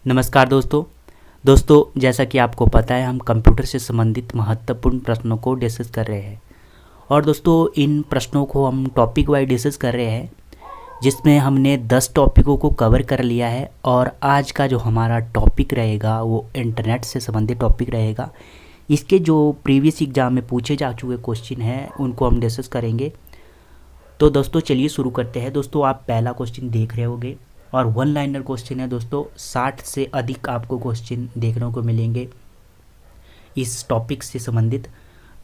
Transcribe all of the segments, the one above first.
नमस्कार दोस्तों जैसा कि आपको पता है हम कंप्यूटर से संबंधित महत्वपूर्ण प्रश्नों को डिस्कस कर रहे हैं। और दोस्तों इन प्रश्नों को हम टॉपिक वाइज डिस्कस कर रहे हैं, जिसमें हमने 10 टॉपिकों को कवर कर लिया है। और आज का जो हमारा टॉपिक रहेगा वो इंटरनेट से संबंधित टॉपिक रहेगा। इसके जो प्रीवियस एग्जाम में पूछे जा चुके क्वेश्चन हैं उनको हम डिस्कस करेंगे। तो दोस्तों चलिए शुरू करते हैं। दोस्तों आप पहला क्वेश्चन देख रहे होंगे और वन लाइनर क्वेश्चन है दोस्तों। 60 से अधिक आपको क्वेश्चन देखने को मिलेंगे इस टॉपिक से संबंधित।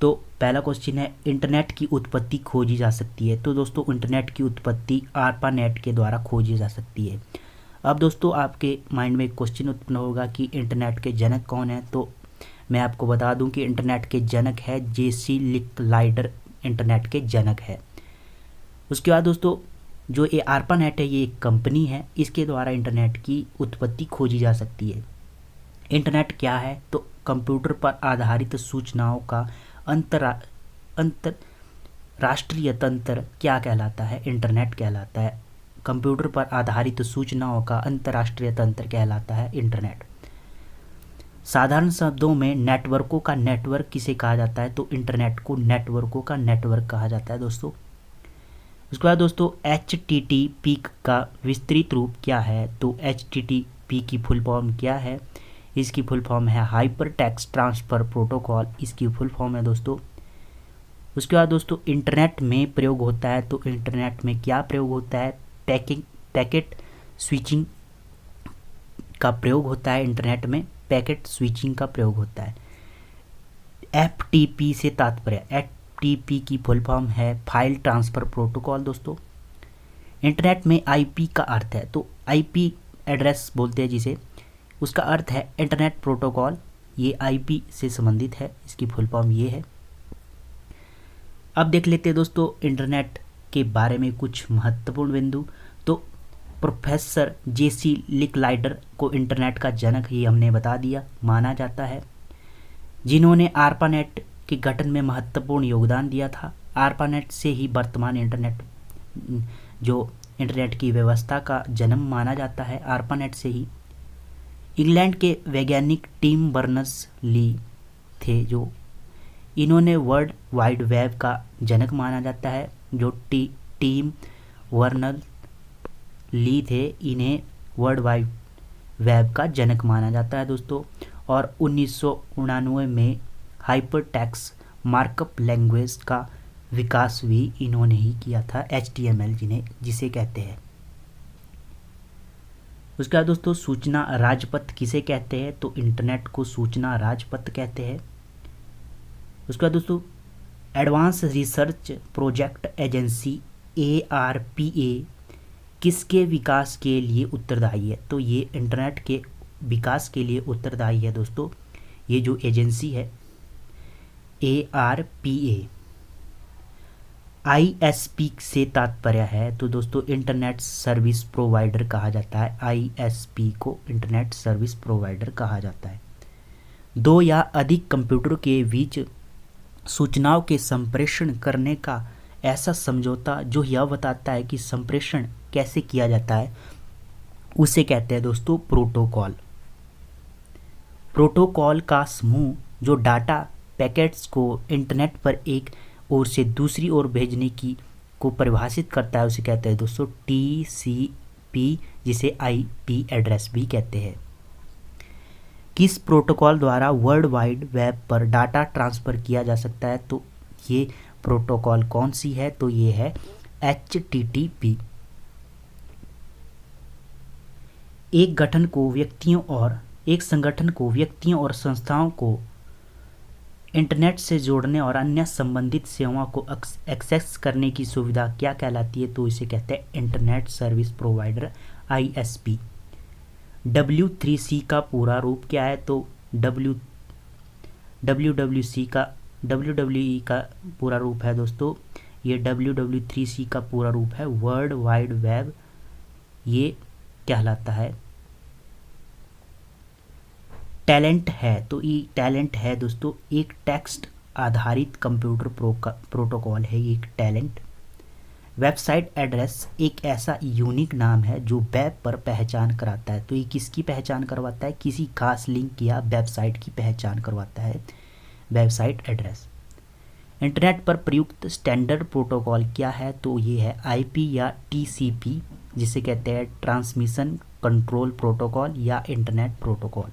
तो पहला क्वेश्चन है, इंटरनेट की उत्पत्ति खोजी जा सकती है। तो दोस्तों इंटरनेट की उत्पत्ति आर्पानेट के द्वारा खोजी जा सकती है। अब दोस्तों आपके माइंड में एक क्वेश्चन उत्पन्न होगा कि इंटरनेट के जनक कौन है। तो मैं आपको बता दूं कि इंटरनेट के जनक है जेसी लिकलाइडर, इंटरनेट के जनक है। उसके बाद दोस्तों जो ये आर्पानेट है ये एक कंपनी है, इसके द्वारा इंटरनेट की उत्पत्ति खोजी जा सकती है। इंटरनेट क्या है? तो कंप्यूटर पर आधारित सूचनाओं का अंतरराष्ट्रीय तंत्र क्या कहलाता है? इंटरनेट कहलाता है। कंप्यूटर पर आधारित सूचनाओं का अंतरराष्ट्रीय तंत्र कहलाता है इंटरनेट। साधारण शब्दों में नेटवर्कों का नेटवर्क किसे कहा जाता है? तो इंटरनेट को नेटवर्कों का नेटवर्क कहा जाता है दोस्तों। उसके बाद दोस्तों HTTP का विस्तृत रूप क्या है? तो HTTP की फुल फॉर्म क्या है? इसकी फुल फॉर्म है हाइपर टेक्स्ट ट्रांसफ़र प्रोटोकॉल, इसकी फुल फॉर्म है दोस्तों। उसके बाद दोस्तों इंटरनेट में प्रयोग होता है। तो इंटरनेट में क्या प्रयोग होता है? पैकेट स्विचिंग का प्रयोग होता है। इंटरनेट में पैकेट स्विचिंग का प्रयोग होता है। FTP से तात्पर्य, FTP की फुल फॉर्म है फाइल ट्रांसफ़र प्रोटोकॉल दोस्तों। इंटरनेट में IP का अर्थ है, तो IP एड्रेस बोलते हैं जिसे, उसका अर्थ है इंटरनेट प्रोटोकॉल। ये IP से संबंधित है, इसकी फुल फॉर्म ये है। अब देख लेते हैं दोस्तों इंटरनेट के बारे में कुछ महत्वपूर्ण बिंदु। तो प्रोफेसर जेसी लिकलाइडर को इंटरनेट का जनक ही हमने बता दिया माना जाता है, जिन्होंने आर्पानेट के गठन में महत्वपूर्ण योगदान दिया था। आर्पानेट से ही वर्तमान इंटरनेट, जो इंटरनेट की व्यवस्था का जन्म माना जाता है, आर्पानेट से ही। इंग्लैंड के वैज्ञानिक टिम बर्नर्स ली थे, जो इन्होंने वर्ल्ड वाइड वेब का जनक माना जाता है। जो टिम बर्नर्स ली थे, इन्हें वर्ल्ड वाइड वेब का जनक माना जाता है दोस्तों। और 1999 में हाइपरटेक्स्ट मार्कअप लैंग्वेज का विकास भी इन्होंने ही किया था, HTML जिसे कहते हैं। उसके बाद दोस्तों सूचना राजपथ किसे कहते हैं? तो इंटरनेट को सूचना राजपथ कहते हैं। उसके बाद दोस्तों advance research project agency ARPA किसके विकास के लिए उत्तरदायी है? तो ये इंटरनेट के विकास के लिए उत्तरदायी है दोस्तों। ये जो एजेंसी है ARPA, ISP से तात्पर्य है तो दोस्तों इंटरनेट सर्विस प्रोवाइडर कहा जाता है। ISP को इंटरनेट सर्विस प्रोवाइडर कहा जाता है। दो या अधिक कंप्यूटर के बीच सूचनाओं के संप्रेषण करने का ऐसा समझौता जो यह बताता है कि संप्रेषण कैसे किया जाता है, उसे कहते हैं दोस्तों प्रोटोकॉल। प्रोटोकॉल का समूह जो डाटा पैकेट्स को इंटरनेट पर एक ओर से दूसरी ओर भेजने की को परिभाषित करता है, उसे कहते हैं दोस्तों TCP, जिसे IP एड्रेस भी कहते हैं। किस प्रोटोकॉल द्वारा वर्ल्ड वाइड वेब पर डाटा ट्रांसफ़र किया जा सकता है? तो ये प्रोटोकॉल कौन सी है? तो ये है HTTP। एक संगठन को व्यक्तियों और संस्थाओं को इंटरनेट से जोड़ने और अन्य संबंधित सेवाओं को एक्सेस करने की सुविधा क्या कहलाती है? तो इसे कहते हैं internet service provider, ISP। W3C का पूरा रूप क्या है? तो WWE का पूरा रूप है दोस्तों, ये WW3C का पूरा रूप है वर्ल्ड वाइड वेब, ये कहलाता है। टैलेंट है, तो ये टैलेंट है दोस्तों एक टेक्स्ट आधारित कंप्यूटर प्रोटोकॉल है, एक टैलेंट। वेबसाइट एड्रेस एक ऐसा यूनिक नाम है जो वेब पर पहचान कराता है। तो ये किसकी पहचान करवाता है? किसी खास लिंक या वेबसाइट की पहचान करवाता है वेबसाइट एड्रेस। इंटरनेट पर प्रयुक्त स्टैंडर्ड प्रोटोकॉल क्या है? तो ये है आईपी या टीसीपी, जिसे कहते हैं ट्रांसमिशन कंट्रोल प्रोटोकॉल या इंटरनेट प्रोटोकॉल।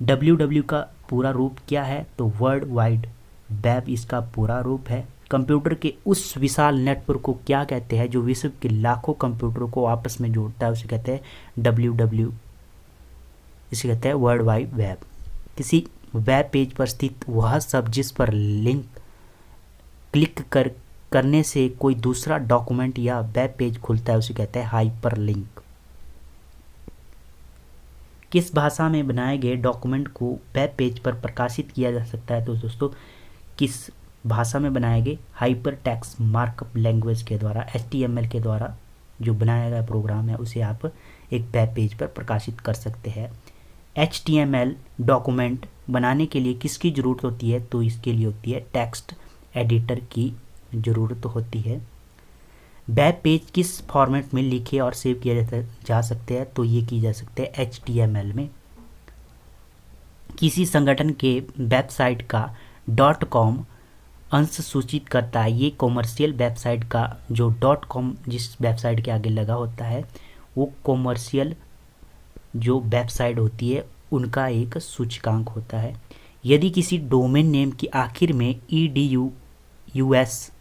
डब्ल्यू का पूरा रूप क्या है? तो वर्ल्ड वाइड वेब इसका पूरा रूप है। कंप्यूटर के उस विशाल नेटवर्क को क्या कहते हैं जो विश्व के लाखों कंप्यूटरों को आपस में जोड़ता है? उसे कहते हैं डब्ल्यू, इसे कहते हैं वर्ल्ड वाइड वेब। किसी वेब पेज पर स्थित वह सब जिस पर लिंक क्लिक करने से कोई दूसरा डॉक्यूमेंट या वेब पेज खुलता है उसे कहते हैं हाइपरलिंक। किस भाषा में बनाए गए डॉक्यूमेंट को वेब पेज पर प्रकाशित किया जा सकता है? तो दोस्तों किस भाषा में बनाए गए? हाइपर टेक्स्ट मार्कअप लैंग्वेज के द्वारा, HTML के द्वारा जो बनाया गया प्रोग्राम है उसे आप एक वेब पेज पर प्रकाशित कर सकते हैं। HTML डॉक्यूमेंट बनाने के लिए किसकी ज़रूरत होती है? तो इसके लिए होती है टेक्स्ट एडिटर की ज़रूरत होती है। वेब पेज किस फॉर्मेट में लिखे और सेव किया जा सकते हैं? तो ये की जा सकते हैं HTML में। किसी संगठन के वेबसाइट का .com अंश सूचित करता है। ये कॉमर्शियल वेबसाइट का जो .com जिस वेबसाइट के आगे लगा होता है वो कॉमर्शियल जो वेबसाइट होती है उनका एक सूचकांक होता है। यदि किसी डोमेन नेम की आखिर में edu.us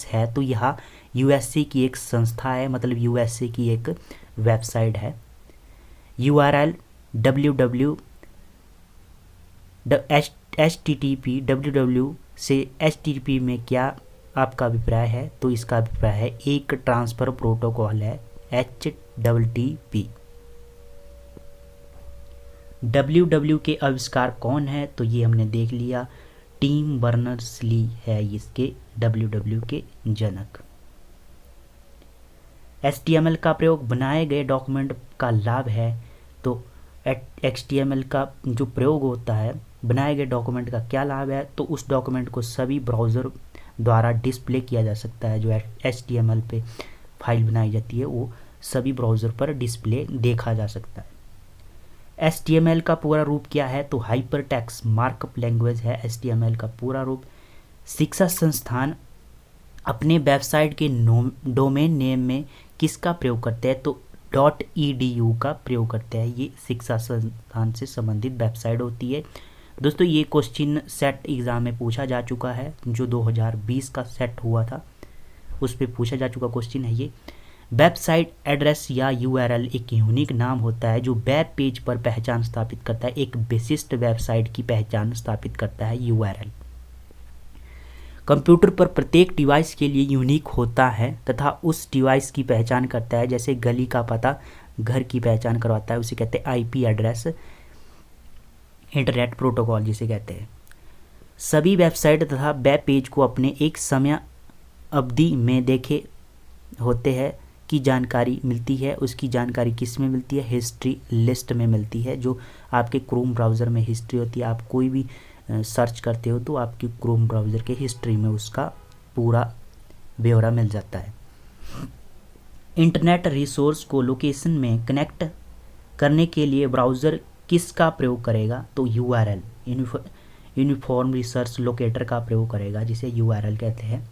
है तो यह USA की एक संस्था है, मतलब USA की एक वेबसाइट है। URL www HTTP www से HTTP में क्या आपका अभिप्राय है? तो इसका अभिप्राय है एक ट्रांसफ़र प्रोटोकॉल है HTTP। www के आविष्कार कौन है? तो ये हमने देख लिया, टिम बर्नर्स-ली है इसके www के जनक। HTML का प्रयोग बनाए गए डॉक्यूमेंट का लाभ है। तो HTML का जो प्रयोग होता है बनाए गए डॉक्यूमेंट का क्या लाभ है? तो उस डॉक्यूमेंट को सभी ब्राउज़र द्वारा डिस्प्ले किया जा सकता है। जो HTML पे फाइल बनाई जाती है वो सभी ब्राउज़र पर डिस्प्ले देखा जा सकता है। HTML का पूरा रूप क्या है? तो हाइपर टेक्स्ट मार्कअप लैंग्वेज है HTML का पूरा रूप। शिक्षा संस्थान अपने वेबसाइट के डोमेन नेम में किसका प्रयोग करते हैं? तो .edu का प्रयोग करते हैं। ये शिक्षा संस्थान से संबंधित वेबसाइट होती है। दोस्तों ये क्वेश्चन सेट एग्ज़ाम में पूछा जा चुका है, जो 2020 का सेट हुआ था उस पर पूछा जा चुका क्वेश्चन है ये। वेबसाइट एड्रेस या URL एक यूनिक नाम होता है जो वेब पेज पर पहचान स्थापित करता है। एक विशिष्ट वेबसाइट की पहचान स्थापित करता है URL। कंप्यूटर पर प्रत्येक डिवाइस के लिए यूनिक होता है तथा उस डिवाइस की पहचान करता है। जैसे गली का पता घर की पहचान करवाता है, उसे कहते हैं IP एड्रेस, इंटरनेट प्रोटोकॉल जिसे कहते हैं। सभी वेबसाइट तथा वेब पेज को अपने एक समय अवधि में देखे होते हैं की जानकारी मिलती है। उसकी जानकारी किस में मिलती है? हिस्ट्री लिस्ट में मिलती है। जो आपके क्रोम ब्राउज़र में हिस्ट्री होती है, आप कोई भी सर्च करते हो तो आपकी क्रोम ब्राउज़र के हिस्ट्री में उसका पूरा ब्यौरा मिल जाता है। इंटरनेट रिसोर्स को लोकेशन में कनेक्ट करने के लिए ब्राउज़र किसका प्रयोग करेगा? तो URL यूनिफॉर्म रिसर्च लोकेटर का प्रयोग करेगा, जिसे URL कहते हैं।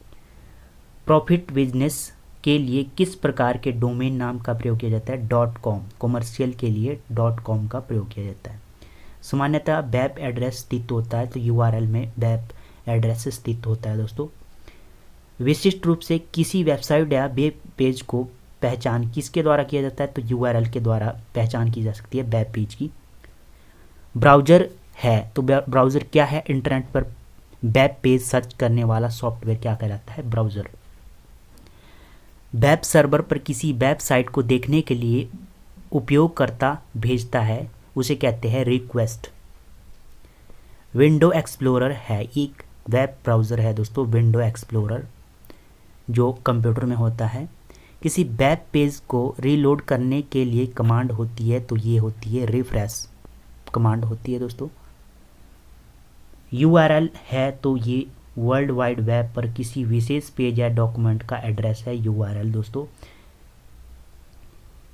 प्रॉफिट बिजनेस के लिए किस प्रकार के डोमेन नाम का प्रयोग किया जाता है? .com, कॉमर्शियल के लिए .com का प्रयोग किया जाता है। सामान्यतः वेब एड्रेस स्थित होता है तो URL में वेब एड्रेस स्थित होता है। दोस्तों विशिष्ट रूप से किसी वेबसाइट या वेब पेज को पहचान किसके द्वारा किया जाता है? तो URL के द्वारा पहचान की जा सकती है वेब पेज की। ब्राउज़र है तो ब्राउज़र क्या है? इंटरनेट पर वेब पेज सर्च करने वाला सॉफ्टवेयर क्या कहलाता है? ब्राउज़र। वेब सर्वर पर किसी वेबसाइट को देखने के लिए उपयोगकर्ता भेजता है उसे कहते हैं रिक्वेस्ट। विंडो एक्सप्लोरर है एक वेब ब्राउज़र है दोस्तों, विंडो एक्सप्लोरर जो कंप्यूटर में होता है। किसी वेब पेज को रीलोड करने के लिए कमांड होती है तो ये होती है रिफ्रेश कमांड होती है दोस्तों। URL है तो ये वर्ल्ड वाइड वेब पर किसी विशेष पेज या डॉक्यूमेंट का एड्रेस है यूआरएल दोस्तों।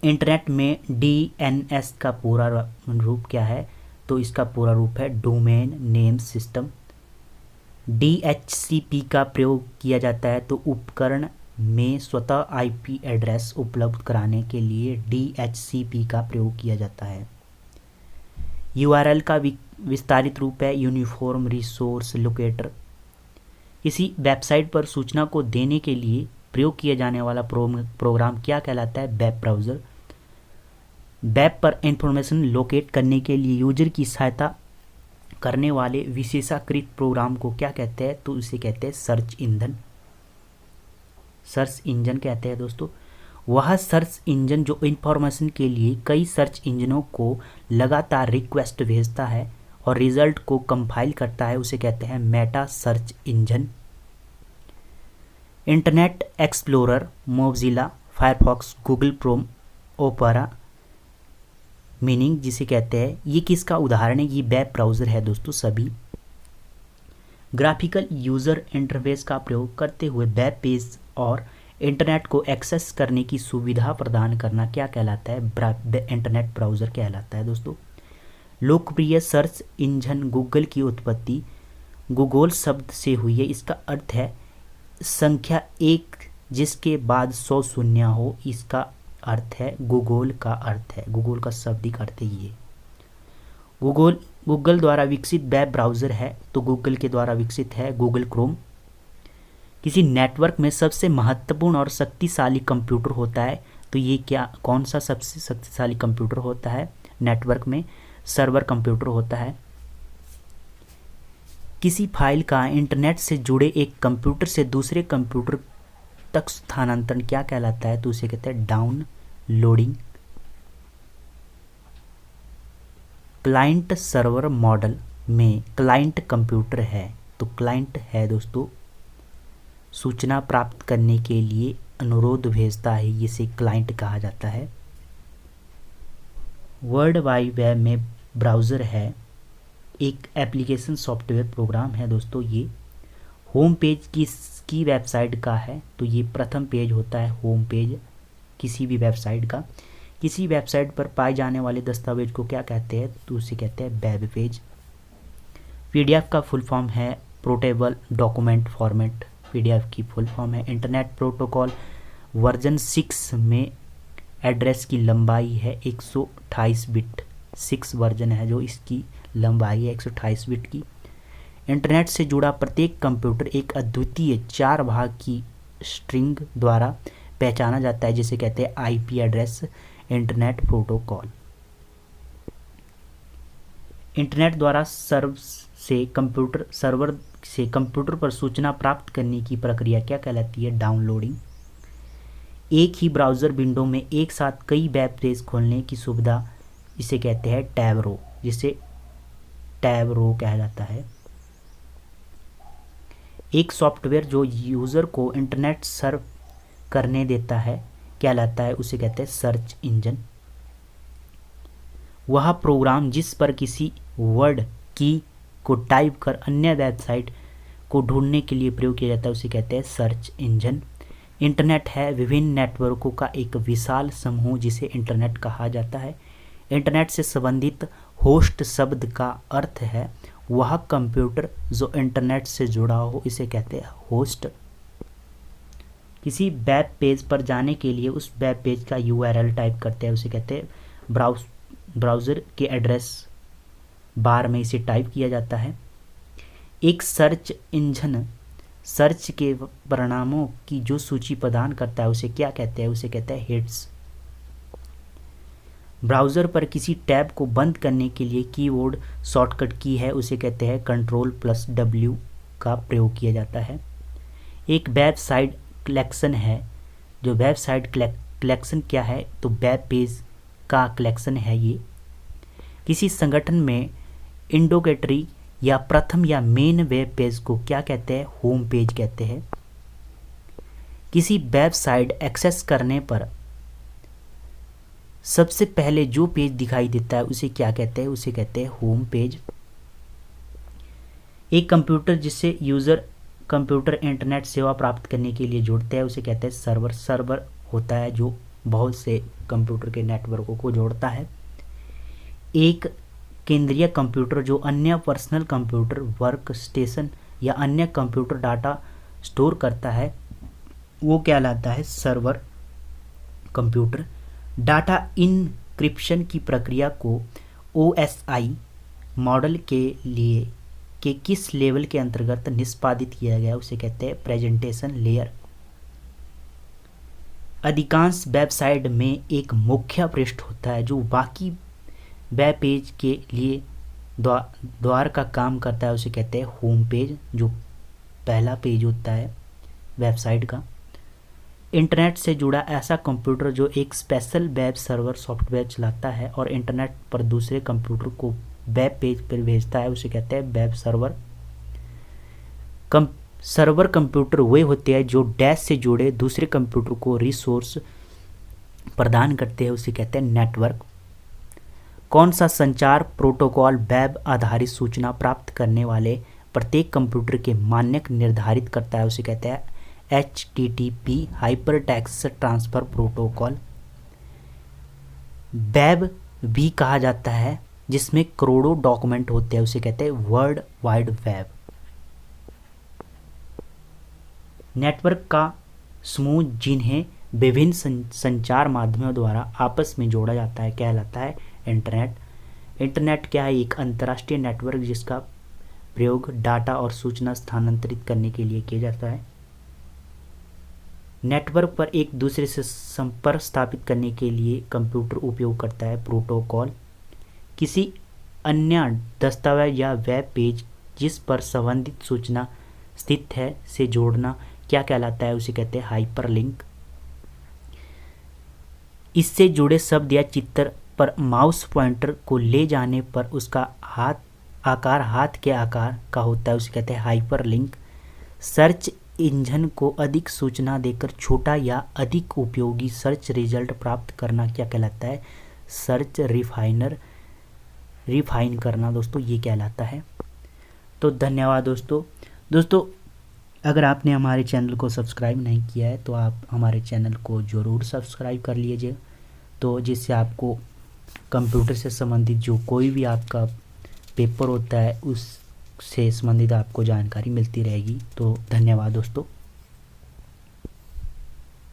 इंटरनेट में डीएनएस का पूरा रूप क्या है? तो इसका पूरा रूप है डोमेन नेम सिस्टम। डीएचसीपी का प्रयोग किया जाता है तो उपकरण में स्वतः आईपी एड्रेस उपलब्ध कराने के लिए डीएचसीपी का प्रयोग किया जाता है। यूआरएल का विस्तारित रूप है यूनिफॉर्म रिसोर्स लोकेटर। किसी वेबसाइट पर सूचना को देने के लिए प्रयोग किया जाने वाला प्रोग्राम क्या कहलाता है? Web browser. वेब पर इंफॉर्मेशन लोकेट करने के लिए यूजर की सहायता करने वाले विशेषाकृत प्रोग्राम को क्या कहते हैं? तो इसे कहते हैं सर्च इंजन। सर्च इंजन कहते हैं दोस्तों वह सर्च इंजन जो इंफॉर्मेशन के लिए कई सर्च इंजनों को लगातार रिक्वेस्ट भेजता है और रिजल्ट को कंपाइल करता है, उसे कहते हैं Meta search engine. Internet explorer, Mozilla Firefox, Google Chrome, opera meaning जिसे कहते हैं, ये किसका उदाहरण है? ये वेब ब्राउज़र है दोस्तों सभी। ग्राफिकल यूज़र इंटरफेस का प्रयोग करते हुए वेब पेज और इंटरनेट को एक्सेस करने की सुविधा प्रदान करना क्या कहलाता है? इंटरनेट ब्राउज़र कहलाता है दोस्तों। लोकप्रिय सर्च इंजन गूगल की उत्पत्ति गूगल शब्द से हुई है। इसका अर्थ है संख्या 1 जिसके बाद 100 शून्य हो, इसका अर्थ है गूगल का अर्थ है, गूगल का शाब्दिक अर्थ है ये। गूगल द्वारा विकसित वेब ब्राउज़र है तो गूगल के द्वारा विकसित है गूगल क्रोम। किसी नेटवर्क में सबसे महत्वपूर्ण और शक्तिशाली कंप्यूटर होता है तो ये कौन सा सबसे शक्तिशाली कंप्यूटर होता है? नेटवर्क में सर्वर कंप्यूटर होता है। किसी फाइल का इंटरनेट से जुड़े एक कंप्यूटर से दूसरे कंप्यूटर तक स्थानांतरण क्या कहलाता है? तो उसे कहते हैं डाउनलोडिंग। क्लाइंट सर्वर मॉडल में क्लाइंट कंप्यूटर है तो क्लाइंट है दोस्तों सूचना प्राप्त करने के लिए अनुरोध भेजता है, इसे क्लाइंट कहा जाता है। वर्ल्ड वाइड वेब में ब्राउज़र है एक एप्लीकेशन सॉफ्टवेयर प्रोग्राम है दोस्तों। ये होम पेज की वेबसाइट का है तो ये प्रथम पेज होता है होम पेज किसी भी वेबसाइट का। किसी वेबसाइट पर पाए जाने वाले दस्तावेज को क्या कहते हैं? तो उसे कहते हैं वेब पेज। पीडीएफ का फुल फॉर्म है पोर्टेबल डॉक्यूमेंट फॉर्मेट। पीडीएफ की फुल फॉर्म है इंटरनेट प्रोटोकॉल वर्जन 6 में एड्रेस की लंबाई है 128 बिट। 6 वर्जन है जो इसकी लंबाई है 128 बिट की। इंटरनेट से जुड़ा प्रत्येक कंप्यूटर एक अद्वितीय 4 भाग की स्ट्रिंग द्वारा पहचाना जाता है जिसे कहते हैं IP address. Internet protocol internet द्वारा सर्वर से कंप्यूटर पर सूचना प्राप्त करने की प्रक्रिया क्या कहलाती है? डाउनलोडिंग। एक ही ब्राउज़र विंडो में एक साथ कई वेब पेज खोलने की सुविधा इसे कहते हैं टैब रो, जिसे टैब रो कहा जाता है। एक सॉफ्टवेयर जो यूज़र को इंटरनेट सर्फ करने देता है कहलाता है, उसे कहते हैं सर्च इंजन। वह प्रोग्राम जिस पर किसी वर्ड की को टाइप कर अन्य वेबसाइट को ढूंढने के लिए प्रयोग किया जाता है, उसे कहते हैं सर्च इंजन। इंटरनेट है विभिन्न नेटवर्कों का एक विशाल समूह जिसे इंटरनेट कहा जाता है। इंटरनेट से संबंधित होस्ट शब्द का अर्थ है वह कंप्यूटर जो इंटरनेट से जुड़ा हो, इसे कहते हैं होस्ट। किसी वेब पेज पर जाने के लिए उस वेब पेज का यूआरएल टाइप करते हैं, उसे कहते हैं ब्राउज़र के एड्रेस बार में इसे टाइप किया जाता है। एक सर्च इंजन सर्च के परिणामों की जो सूची प्रदान करता है उसे क्या कहते हैं? उसे कहते हैं हिट्स। ब्राउज़र पर किसी टैब को बंद करने के लिए कीबोर्ड शॉर्टकट की है, उसे कहते हैं Ctrl+W का प्रयोग किया जाता है। एक वेबसाइट कलेक्शन है, जो वेबसाइट कलेक्शन क्या है? तो वेब पेज का कलेक्शन है ये। किसी संगठन में इंडोकेटरी या प्रथम या मेन वेब पेज को क्या कहते हैं? होम पेज कहते हैं। किसी वेबसाइट एक्सेस करने पर सबसे पहले जो पेज दिखाई देता है उसे क्या कहते हैं? उसे कहते हैं होम पेज। एक कंप्यूटर जिसे यूज़र कंप्यूटर इंटरनेट सेवा प्राप्त करने के लिए जोड़ते हैं उसे कहते हैं सर्वर। सर्वर होता है जो बहुत से कंप्यूटर के नेटवर्कों को जोड़ता है। एक केंद्रीय कंप्यूटर जो अन्य पर्सनल कंप्यूटर, वर्क स्टेशन या अन्य कंप्यूटर डाटा स्टोर करता है वो कहलाता है सर्वर कंप्यूटर। डाटा इनक्रिप्शन की प्रक्रिया को OSI मॉडल के किस लेवल के अंतर्गत निष्पादित किया गया उसे कहते हैं प्रेजेंटेशन लेयर। अधिकांश वेबसाइट में एक मुख्य पृष्ठ होता है जो बाकी वेब पेज के लिए द्वार का काम करता है उसे कहते हैं होम पेज, जो पहला पेज होता है वेबसाइट का। इंटरनेट से जुड़ा ऐसा कंप्यूटर जो एक स्पेशल वेब सर्वर सॉफ्टवेयर चलाता है और इंटरनेट पर दूसरे कंप्यूटर को वेब पेज पर भेजता है उसे कहते हैं वेब सर्वर। सर्वर कंप्यूटर वे होते हैं जो डैश से जुड़े दूसरे कंप्यूटर को रिसोर्स प्रदान करते हैं उसे कहते हैं नेटवर्क। कौन सा संचार प्रोटोकॉल वेब आधारित सूचना प्राप्त करने वाले प्रत्येक कंप्यूटर के मानक निर्धारित करता है उसे कहते हैं HTTP hypertext transfer protocol. Web भी कहा जाता है जिसमें करोड़ों डॉक्यूमेंट होते हैं उसे कहते हैं वर्ल्ड वाइड वेब। नेटवर्क का समूह जिन्हें विभिन्न संचार माध्यमों द्वारा आपस में जोड़ा जाता है कहलाता है इंटरनेट। इंटरनेट क्या है? एक अंतर्राष्ट्रीय नेटवर्क जिसका प्रयोग डाटा और सूचना स्थानांतरित करने के लिए किया जाता है। नेटवर्क पर एक दूसरे से संपर्क स्थापित करने के लिए कंप्यूटर उपयोग करता है प्रोटोकॉल। किसी अन्य दस्तावेज या वेब पेज जिस पर संबंधित सूचना स्थित है से जोड़ना क्या कहलाता है उसे कहते हैं हाइपरलिंक। इससे जुड़े शब्द या चित्र पर माउस पॉइंटर को ले जाने पर उसका हाथ के आकार का होता है उसे कहते हैं हाइपरलिंक। सर्च इंजन को अधिक सूचना देकर छोटा या अधिक उपयोगी सर्च रिजल्ट प्राप्त करना क्या कहलाता है सर्च रिफाइन करना दोस्तों ये कहलाता है। तो धन्यवाद दोस्तों अगर आपने हमारे चैनल को सब्सक्राइब नहीं किया है तो आप हमारे चैनल को ज़रूर सब्सक्राइब कर लीजिए, तो जिससे आपको कंप्यूटर से संबंधित जो कोई भी आपका पेपर होता है उससे संबंधित आपको जानकारी मिलती रहेगी। तो धन्यवाद दोस्तों।